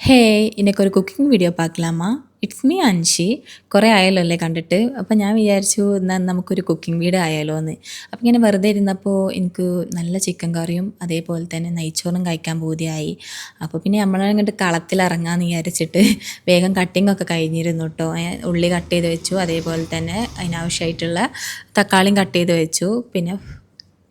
ഹേ, ഇന്നൊക്കെ cooking video பார்க்கலாமா? It's me Anshi. കുറേ ആയാലോ അല്ലേ കണ്ടിട്ട്. അപ്പോൾ ഞാൻ വിചാരിച്ചു എന്നാൽ നമുക്കൊരു കുക്കിംഗ് വീഡിയോ ആയാലോ എന്ന്. അപ്പോൾ ഇങ്ങനെ വെറുതെ ഇരുന്നപ്പോൾ എനിക്ക് നല്ല ചിക്കൻ കറിയും അതേപോലെ തന്നെ നെയ്ച്ചോറും കഴിക്കാൻ പൂതിയായി. അപ്പോൾ പിന്നെ നമ്മളങ്ങോട്ട് കളത്തിലിറങ്ങാമെന്ന് വിചാരിച്ചിട്ട് വേഗം കട്ടിംഗ് ഒക്കെ കഴിഞ്ഞിരുന്നു കേട്ടോ. ഉള്ളി കട്ട് ചെയ്ത് വെച്ചു, അതേപോലെ തന്നെ അതിനാവശ്യമായിട്ടുള്ള തക്കാളിയും കട്ട് ചെയ്ത് വെച്ചു. പിന്നെ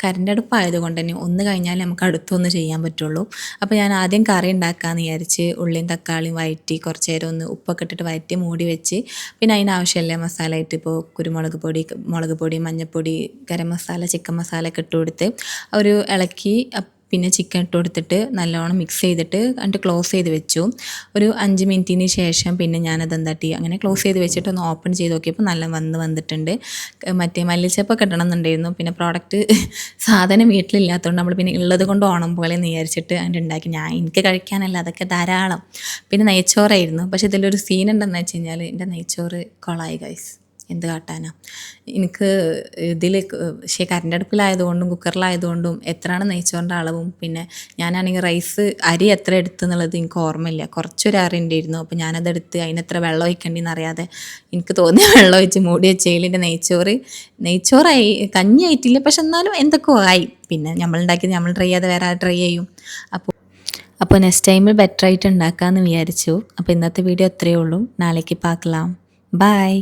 കറണ്ട് അടുപ്പായതുകൊണ്ട് തന്നെ ഒന്ന് കഴിഞ്ഞാൽ നമുക്ക് അടുത്തൊന്ന് ചെയ്യാൻ പറ്റുള്ളൂ. അപ്പോൾ ഞാൻ ആദ്യം കറി ഉണ്ടാക്കാമെന്ന് വിചാരിച്ച് ഉള്ളിയും തക്കാളിയും വഴറ്റി കുറച്ച് നേരം ഒന്ന് ഉപ്പൊക്കെ ഇട്ടിട്ട് വഴറ്റി മൂടി വെച്ച് പിന്നെ അതിനാവശ്യമില്ല മസാല ആയിട്ട് ഇപ്പോൾ കുരുമുളക് പൊടി, മുളക് പൊടി, മഞ്ഞൾപ്പൊടി, ഗരം മസാല, ചിക്കൻ മസാല ഒക്കെ ഇട്ട് കൊടുത്ത് ഒരു ഇളക്കി പിന്നെ ചിക്കൻ ഇട്ട് കൊടുത്തിട്ട് നല്ലോണം മിക്സ് ചെയ്തിട്ട് എന്നിട്ട് ക്ലോസ് ചെയ്ത് വെച്ചു. ഒരു 5 മിനിറ്റിന് ശേഷം പിന്നെ ഞാനത് എന്താട്ടി അങ്ങനെ ക്ലോസ് ചെയ്ത് വെച്ചിട്ട് ഒന്ന് ഓപ്പൺ ചെയ്ത് നോക്കിയപ്പോൾ നല്ല വന്നിട്ടുണ്ട്. മറ്റേ മല്ലിച്ചപ്പൊക്കെ ഇടണം എന്നുണ്ടായിരുന്നു. പിന്നെ പ്രോഡക്റ്റ് സാധനം വീട്ടിലില്ലാത്തതുകൊണ്ട് നമ്മൾ പിന്നെ ഉള്ളത് കൊണ്ട് ഓണം പോലെ എന്ന് വിചാരിച്ചിട്ട് അതിൻ്റെ ഉണ്ടാക്കി. എനിക്ക് കഴിക്കാനല്ല, അതൊക്കെ ധാരാളം. പിന്നെ നെയ്ച്ചോറായിരുന്നു. പക്ഷേ ഇതിലൊരു സീൻ ഉണ്ടെന്ന് വെച്ച് കഴിഞ്ഞാൽ എൻ്റെ നെയ്ച്ചോറ് കൊളായി ഗൈസ്. എന്ത് കാട്ടാനാ. എനിക്ക് ഇതിൽ കറണ്ട് അടുപ്പിലായതുകൊണ്ടും കുക്കറിലായതുകൊണ്ടും എത്രയാണ് നെയ്ച്ചോറിൻ്റെ അളവും പിന്നെ ഞാനാണെങ്കിൽ അരി എത്ര എടുത്തു എന്നുള്ളത് എനിക്ക് ഓർമ്മയില്ല. കുറച്ചൊരു അറിയുണ്ടായിരുന്നു. അപ്പോൾ ഞാനതെടുത്ത് അതിനെത്ര വെള്ളം ഒഴിക്കേണ്ടിയെന്ന് അറിയാതെ എനിക്ക് തോന്നിയ വെള്ളം ഒഴിച്ച് മൂടി വെച്ചതിൽ എൻ്റെ നെയ്ച്ചോറായി. കഞ്ഞി ആയിട്ടില്ല, പക്ഷെ എന്നാലും എന്തൊക്കെയോ ആയി. പിന്നെ നമ്മളുണ്ടാക്കിയത് നമ്മൾ ട്രൈ ചെയ്യാതെ വേറെ ട്രൈ ചെയ്യും. അപ്പോൾ നെക്സ്റ്റ് ടൈമിൽ ബെറ്റർ ആയിട്ട് ഉണ്ടാക്കാമെന്ന് വിചാരിച്ചു. അപ്പോൾ ഇന്നത്തെ വീഡിയോ അത്രയേ ഉള്ളൂ. നാളേക്ക് പാക്കലാം. ബൈ.